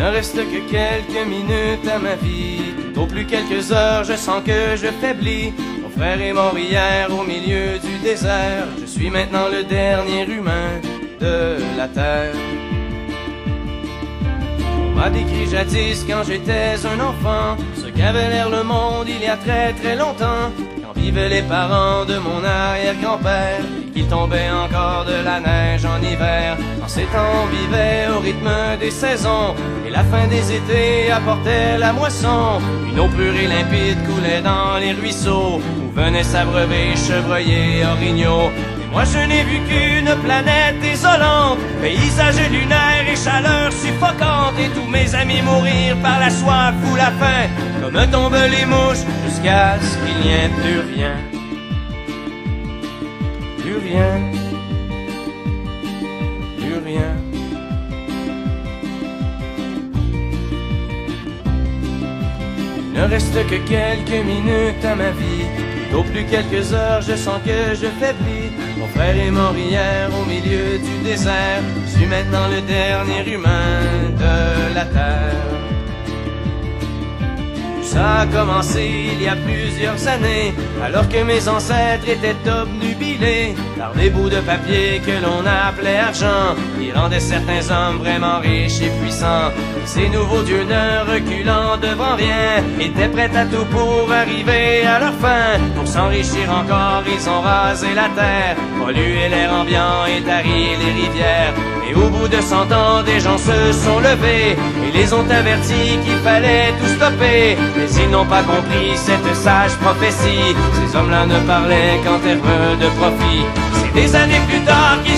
Il ne reste que quelques minutes à ma vie. Au plus quelques heures, je sens que je faiblis. Mon frère est mort hier au milieu du désert. Je suis maintenant le dernier humain de la terre. On m'a décrit jadis quand j'étais un enfant ce qu'avait l'air le monde il y a très très longtemps, quand vivaient les parents de mon arrière-grand-père et qu'il tombait encore de la neige en hiver. En ces temps on vivait au rythme des saisons et la fin des étés apportait la moisson. Une eau pure et limpide coulait dans les ruisseaux où venaient s'abreuver chevreuils, orignaux. Moi je n'ai vu qu'une planète désolante, paysage lunaire et chaleur suffocante, et tous mes amis mourir par la soif ou la faim, comme tombent les mouches, jusqu'à ce qu'il n'y ait plus rien. Plus rien. Plus rien. Il ne reste que quelques minutes à ma vie. Au plus quelques heures, je sens que je faiblis. Mon frère est mort hier au milieu du désert. Je suis maintenant le dernier humain de la terre. Ça a commencé il y a plusieurs années, alors que mes ancêtres étaient obnubilés par des bouts de papier que l'on appelait argent, qui rendaient certains hommes vraiment riches et puissants. Ces nouveaux dieux ne reculant devant rien, étaient prêts à tout pour arriver à leur fin. Pour s'enrichir encore, ils ont rasé la terre, pollué l'air ambiant et tari les rivières. Et au bout de 100 ans, des gens se sont levés et les ont avertis qu'il fallait tout stopper. Mais ils n'ont pas compris cette sage prophétie. Ces hommes-là ne parlaient qu'en termes de profit. C'est des années plus tard qu'ils